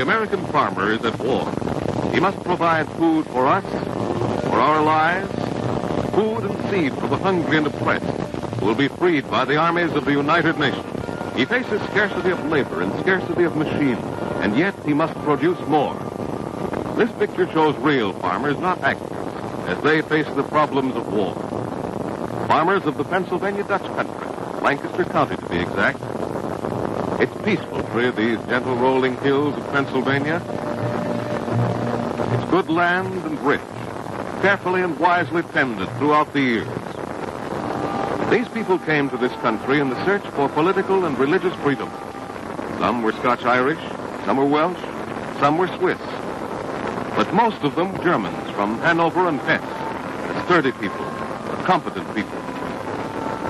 The American farmer is at war. He must provide food for us, for our lives, food and seed for the hungry and oppressed, who will be freed by the armies of the United Nations. He faces scarcity of labor and scarcity of machines, and yet he must produce more. This picture shows real farmers, not actors, as they face the problems of war. Farmers of the Pennsylvania Dutch country, Lancaster County to be exact. It's peaceful through these gentle rolling hills of Pennsylvania. It's good land and rich, carefully and wisely tended throughout the years. These people came to this country in the search for political and religious freedom. Some were Scotch-Irish, some were Welsh, some were Swiss. But most of them Germans from Hanover and Hesse, a sturdy people, a competent people.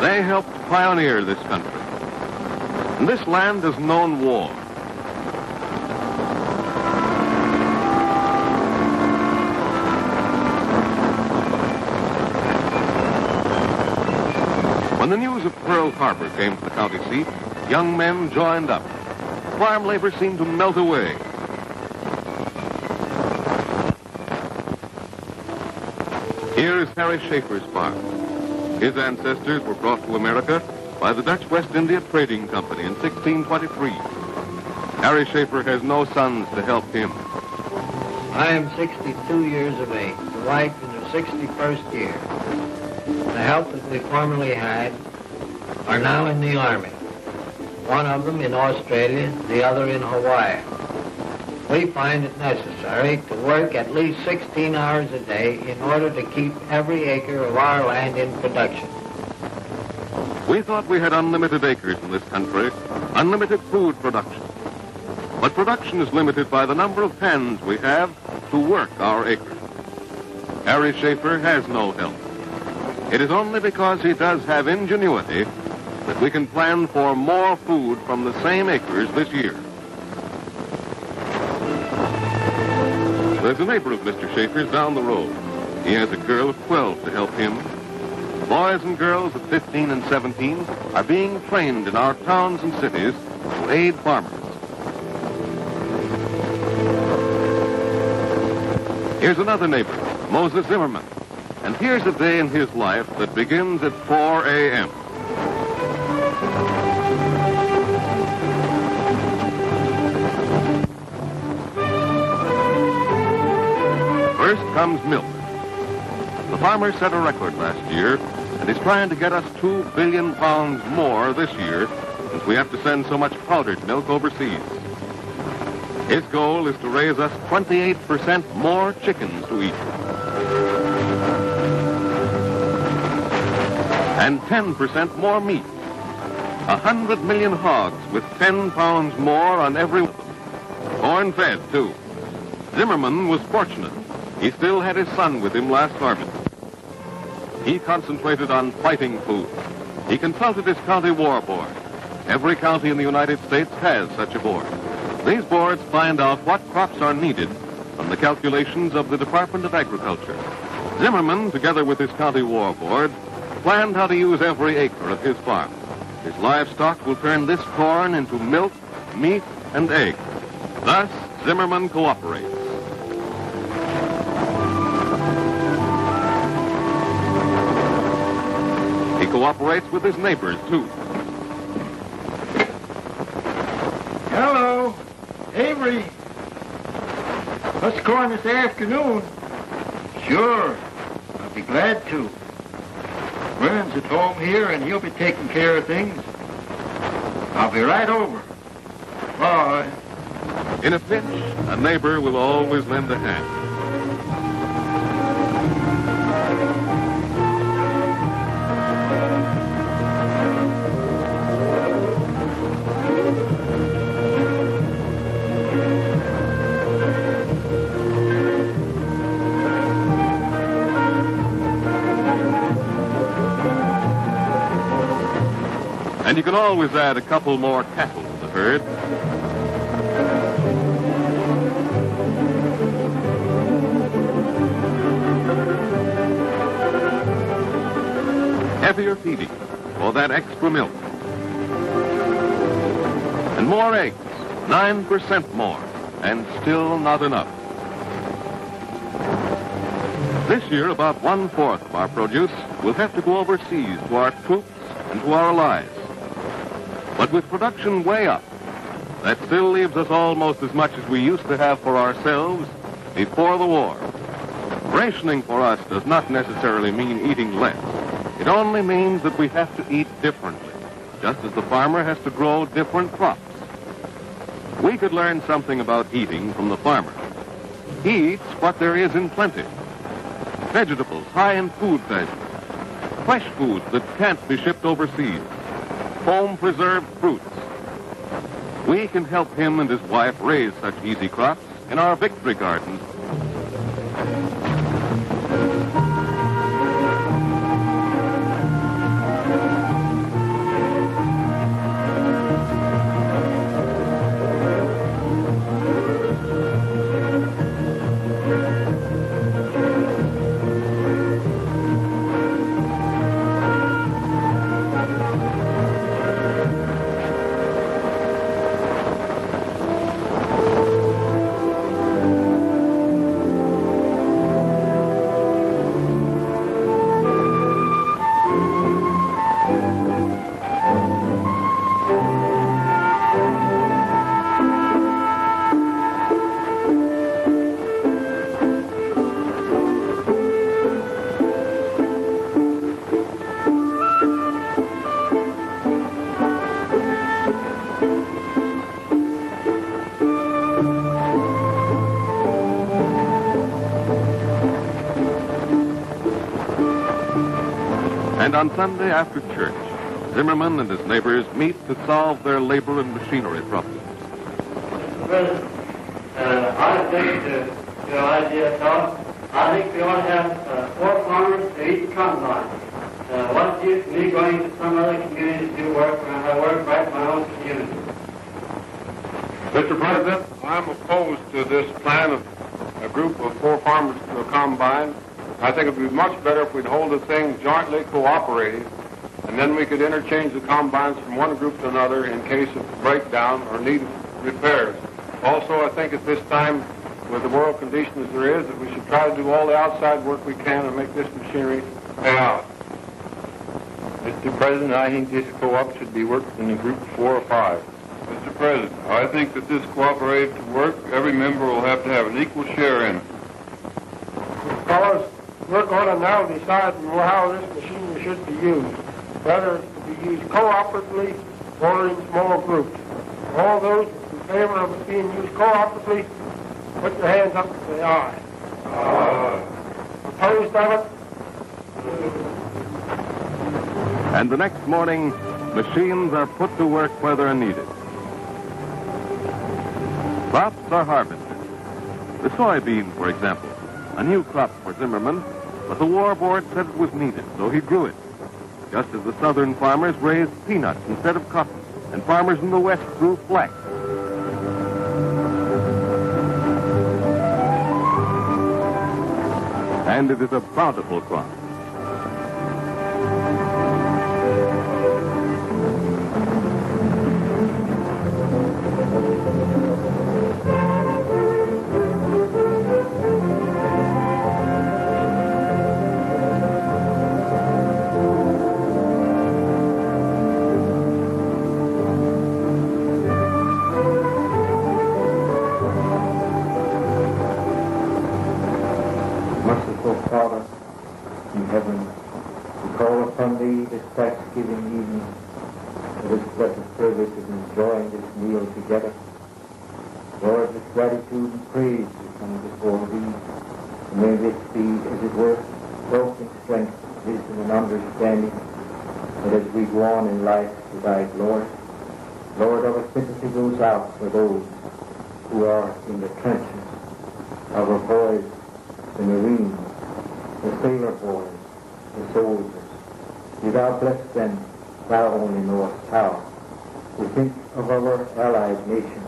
They helped pioneer this country. And this land has known war. When the news of Pearl Harbor came to the county seat, young men joined up. Farm labor seemed to melt away. Here is Harry Schaefer's farm. His ancestors were brought to America by the Dutch West India Trading Company in 1623. Harry Schaefer has no sons to help him. I am 62 years of age, the wife in her 61st year. The help that we formerly had are now in the Army. One of them in Australia, the other in Hawaii. We find it necessary to work at least 16 hours a day in order to keep every acre of our land in production. We thought we had unlimited acres in this country, unlimited food production. But production is limited by the number of hands we have to work our acres. Harry Schaefer has no help. It is only because he does have ingenuity that we can plan for more food from the same acres this year. There's a neighbor of Mr. Schaefer's down the road. He has a girl of 12 to help him. Boys and girls of 15 and 17 are being trained in our towns and cities to aid farmers. Here's another neighbor, Moses Zimmerman. And here's a day in his life that begins at 4 a.m. First comes milk. The farmer set a record last year, and he's trying to get us 2 billion pounds more this year, since we have to send so much powdered milk overseas. His goal is to raise us 28% more chickens to eat. And 10% more meat. 100 million hogs with 10 pounds more on every one of them. Corn-fed, too. Zimmerman was fortunate. He still had his son with him last harvest. He concentrated on fighting food. He consulted his county war board. Every county in the United States has such a board. These boards find out what crops are needed from the calculations of the Department of Agriculture. Zimmerman, together with his county war board, planned how to use every acre of his farm. His livestock will turn this corn into milk, meat, and eggs. Thus, Zimmerman cooperates. He cooperates with his neighbors, too. Hello, Avery. Let's go on this afternoon. Sure, I'll be glad to. Vern's at home here, and he'll be taking care of things. I'll be right over. Bye. In a pinch, a neighbor will always lend a hand. And you can always add a couple more cattle to the herd. Heavier feeding for that extra milk. And more eggs, 9% more. and still not enough. This year, about 1/4 of our produce will have to go overseas to our troops and to our allies. But with production way up, that still leaves us almost as much as we used to have for ourselves before the war. Rationing for us does not necessarily mean eating less. It only means that we have to eat differently, just as the farmer has to grow different crops. We could learn something about eating from the farmer. He eats what there is in plenty. Vegetables high in food value. Fresh foods that can't be shipped overseas. Home-preserved fruits. We can help him and his wife raise such easy crops in our victory gardens. And on Sunday after church, Zimmerman and his neighbors meet to solve their labor and machinery problems. Mr. President, I think your idea, Tom, I think we ought to have 4 farmers to each combine. What's the use of me going to some other community to do work when I work right in my own community? Mr. President, I'm opposed to this plan of a group of 4 farmers to a combine. I think it would be much better if we'd hold the thing jointly cooperating, and then we could interchange the combines from one group to another in case of breakdown or need repairs. Also, I think at this time, with the world condition as there is, that we should try to do all the outside work we can and make this machinery pay out. Mr. President, I think this co-op should be worked in a group of 4 or 5. Mr. President, I think that this cooperative work, every member will have to have an equal share in it. Because we're going to now decide how this machinery should be used, whether it's to be used cooperatively or in small groups. All those in favor of it being used cooperatively, put your hands up and say aye. Aye. Opposed of it? And the next morning, machines are put to work where they're needed. Crops are harvested. The soybean, for example, a new crop for Zimmerman, but the War Board said it was needed, so he grew it. Just as the southern farmers raised peanuts instead of cotton, and farmers in the west grew flax. And it is a bountiful crop. Father in heaven, we call upon Thee this Thanksgiving evening for this blessed privilege of enjoying this meal together. Lord, with gratitude and praise we come before Thee, and may this be, as it were, growth in strength, wisdom and understanding, that as we go on in life to Thy glory, Lord, our sympathy goes out for those who are in the trenches, our boys, the Marines, the sailor boys, the soldiers. Be Thou bless them, Thou only knowest how. We think of our allied nations.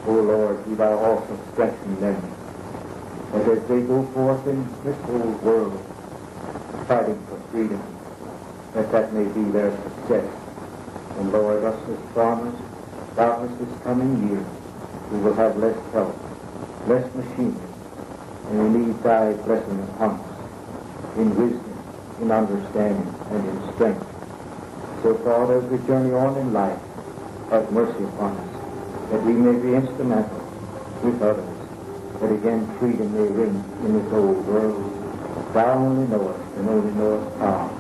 O Lord, be Thou also strengthen them, that as they go forth in this whole world, fighting for freedom, that may be their success. And Lord, us as farmers, doubtless this coming year, we will have less help, less machinery, and we need thy blessing upon us in wisdom, in understanding, and in strength. So, Father, as we journey on in life, have mercy upon us, that we may be instrumental with others, that again freedom may reign in this old world. Thou only knowest, and only knowest how.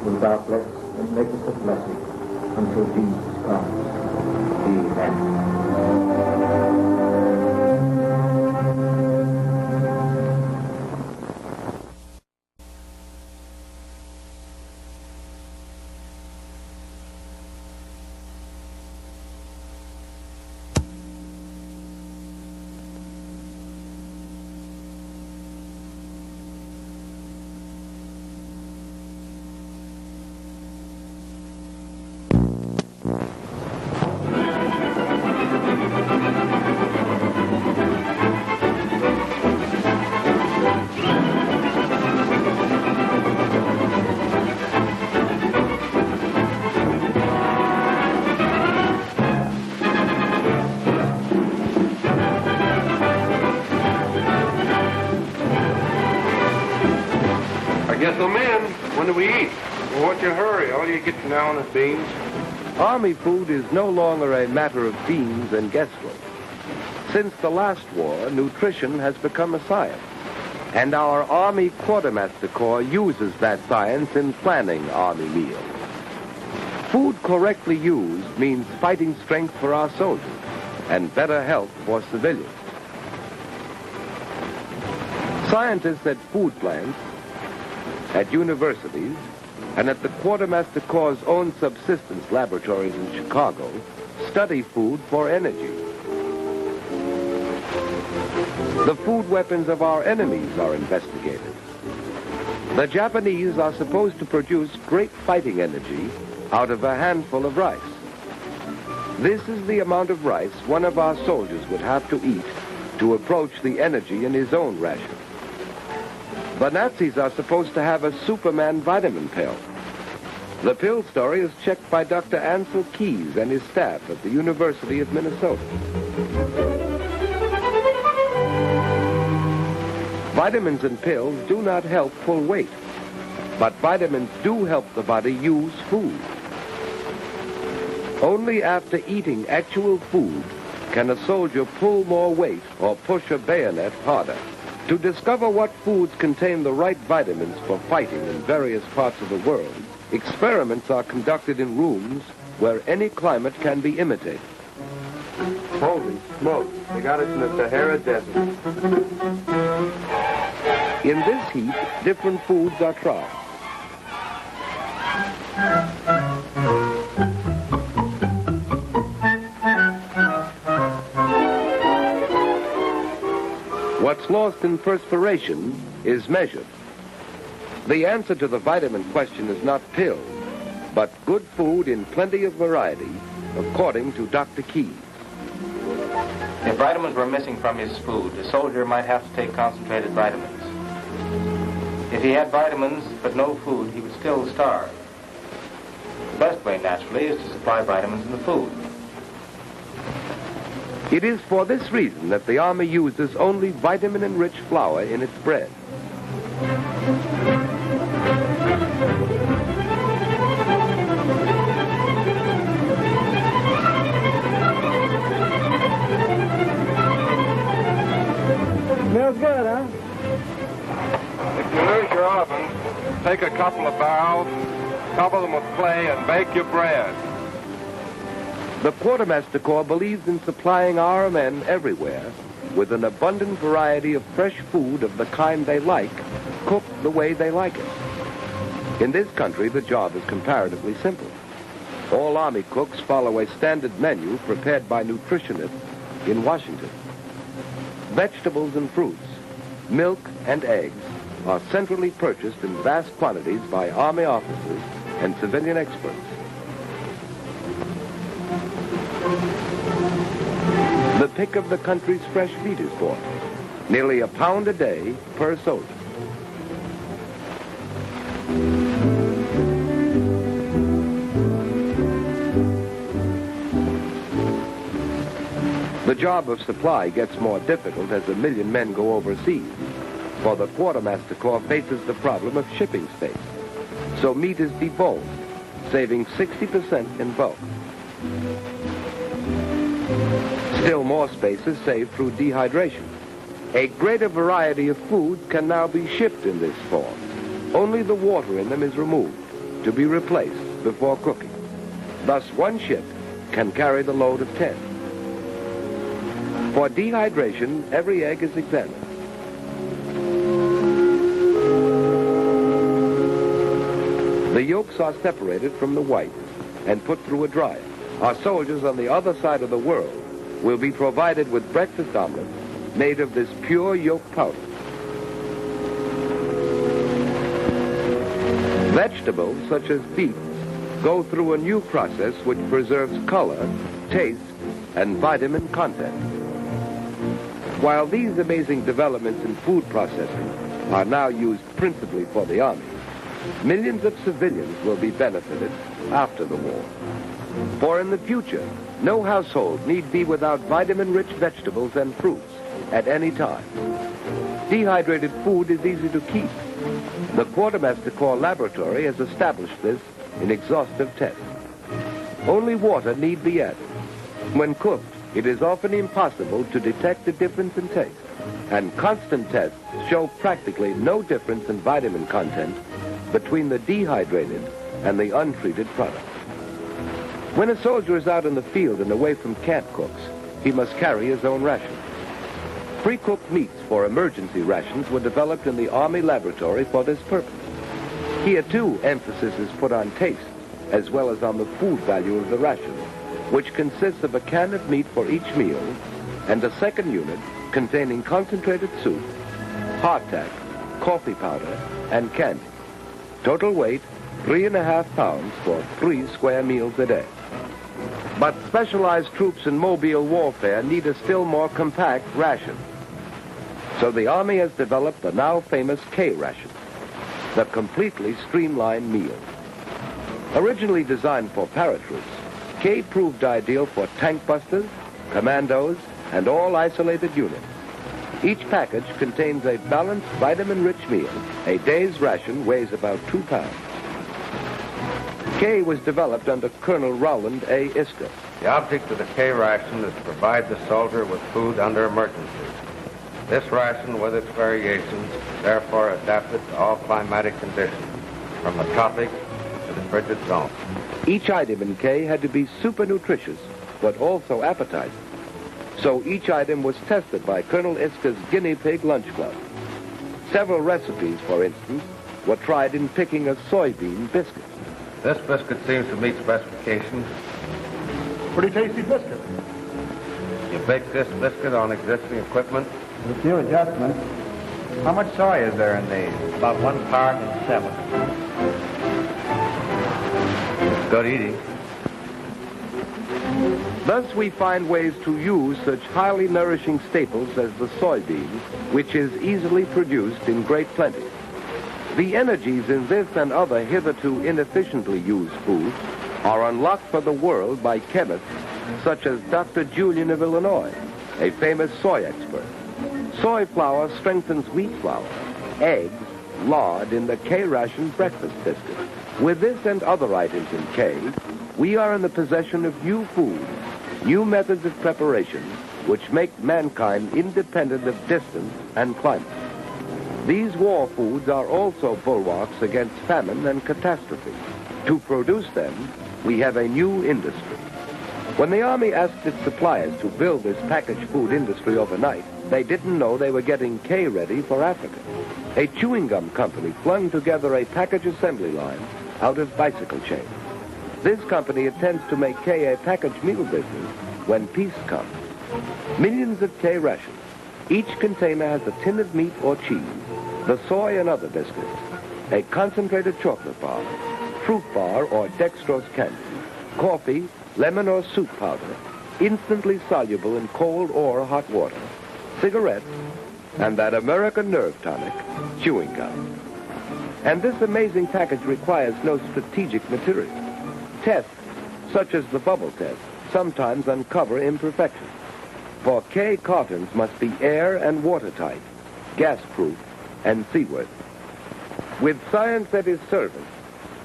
Will thou bless and make us a blessing until Jesus comes. Amen. Yes, I'm in. When do we eat? Well, what's your hurry? All you get now is beans. Army food is no longer a matter of beans and guesswork. Since the last war, nutrition has become a science, and our Army Quartermaster Corps uses that science in planning Army meals. Food correctly used means fighting strength for our soldiers and better health for civilians. Scientists at food plants, at universities, and at the Quartermaster Corps' own subsistence laboratories in Chicago, study food for energy. The food weapons of our enemies are investigated. The Japanese are supposed to produce great fighting energy out of a handful of rice. This is the amount of rice one of our soldiers would have to eat to approach the energy in his own ration. The Nazis are supposed to have a Superman vitamin pill. The pill story is checked by Dr. Ansel Keys and his staff at the University of Minnesota. Vitamins and pills do not help pull weight, but vitamins do help the body use food. Only after eating actual food can a soldier pull more weight or push a bayonet harder. To discover what foods contain the right vitamins for fighting in various parts of the world, experiments are conducted in rooms where any climate can be imitated. Holy smoke, they got us in the Sahara Desert. In this heat, different foods are tried. What's lost in perspiration is measured. The answer to the vitamin question is not pills, but good food in plenty of variety, according to Dr. Keys. If vitamins were missing from his food, the soldier might have to take concentrated vitamins. If he had vitamins but no food, he would still starve. The best way, naturally, is to supply vitamins in the food. It is for this reason that the Army uses only vitamin-enriched flour in its bread. Smells good, huh? If you lose your ovens, take a couple of barrels, cover them with clay, and bake your bread. The Quartermaster Corps believes in supplying our men everywhere with an abundant variety of fresh food of the kind they like, cooked the way they like it. In this country, the job is comparatively simple. All Army cooks follow a standard menu prepared by nutritionists in Washington. Vegetables and fruits, milk and eggs are centrally purchased in vast quantities by Army officers and civilian experts. The pick of the country's fresh meat is bought, nearly a pound a day per soldier. The The job of supply gets more difficult as 1 million men go overseas, for the Quartermaster Corps faces the problem of shipping space. So meat is deboned, saving 60% in bulk. Still more space is saved through dehydration. A greater variety of food can now be shipped in this form. Only the water in them is removed to be replaced before cooking. Thus, one ship can carry the load of 10. For dehydration, every egg is examined. The yolks are separated from the whites and put through a dryer. Our soldiers on the other side of the world will be provided with breakfast omelets made of this pure yolk powder. Vegetables, such as beets, go through a new process which preserves color, taste, and vitamin content. While these amazing developments in food processing are now used principally for the Army, millions of civilians will be benefited after the war. For in the future, no household need be without vitamin-rich vegetables and fruits at any time. Dehydrated food is easy to keep. The Quartermaster Corps Laboratory has established this in exhaustive tests. Only water need be added. When cooked, it is often impossible to detect a difference in taste, and constant tests show practically no difference in vitamin content between the dehydrated and the untreated product. When a soldier is out in the field and away from camp cooks, he must carry his own rations. Pre-cooked meats for emergency rations were developed in the Army laboratory for this purpose. Here, too, emphasis is put on taste, as well as on the food value of the ration, which consists of a can of meat for each meal and a second unit containing concentrated soup, hardtack, coffee powder, and candy. Total weight, 3.5 pounds for 3 square meals a day. But specialized troops in mobile warfare need a still more compact ration. So the Army has developed the now famous K ration, the completely streamlined meal. Originally designed for paratroops, K proved ideal for tank busters, commandos, and all isolated units. Each package contains a balanced vitamin-rich meal. A day's ration weighs about 2 pounds. K was developed under Colonel Rowland A. Iska. The object of the K ration is to provide the soldier with food under emergency. This ration, with its variations, is therefore adapted to all climatic conditions, from the tropics to the frigid zone. Each item in K had to be super nutritious, but also appetizing. So each item was tested by Colonel Iska's guinea pig lunch club. Several recipes, for instance, were tried in picking a soybean biscuit. This biscuit seems to meet specifications. Pretty tasty biscuit. You bake this biscuit on existing equipment? With a few adjustments. How much soy is there in these? About 1 part in 7. It's good eating. Thus we find ways to use such highly nourishing staples as the soybean, which is easily produced in great plenty. The energies in this and other hitherto inefficiently used foods are unlocked for the world by chemists such as Dr. Julian of Illinois, a famous soy expert. Soy flour strengthens wheat flour, eggs, lard in the K ration breakfast biscuit. With this and other items in K, we are in the possession of new foods, new methods of preparation, which make mankind independent of distance and climate. These war foods are also bulwarks against famine and catastrophe. To produce them, we have a new industry. When the Army asked its suppliers to build this packaged food industry overnight, they didn't know they were getting K ready for Africa. A chewing gum company flung together a package assembly line out of bicycle chains. This company intends to make K a packaged meal business when peace comes. Millions of K rations. Each container has a tin of meat or cheese, the soy and other biscuits, a concentrated chocolate bar, fruit bar or dextrose candy, coffee, lemon or soup powder, instantly soluble in cold or hot water, cigarettes, and that American nerve tonic, chewing gum. And this amazing package requires no strategic material. Tests, such as the bubble test, sometimes uncover imperfections. For K cartons must be air and watertight, gas-proof, and seaworthy. With science at his service,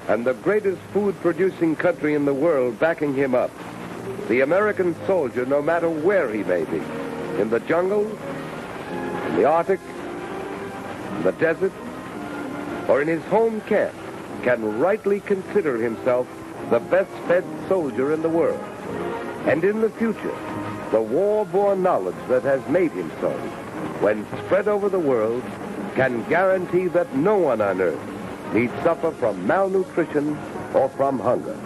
and the greatest food-producing country in the world backing him up, the American soldier, no matter where he may be, in the jungle, in the Arctic, in the desert, or in his home camp, can rightly consider himself the best-fed soldier in the world. And in the future, the war-born knowledge that has made him so, when spread over the world, can guarantee that no one on earth need suffer from malnutrition or from hunger.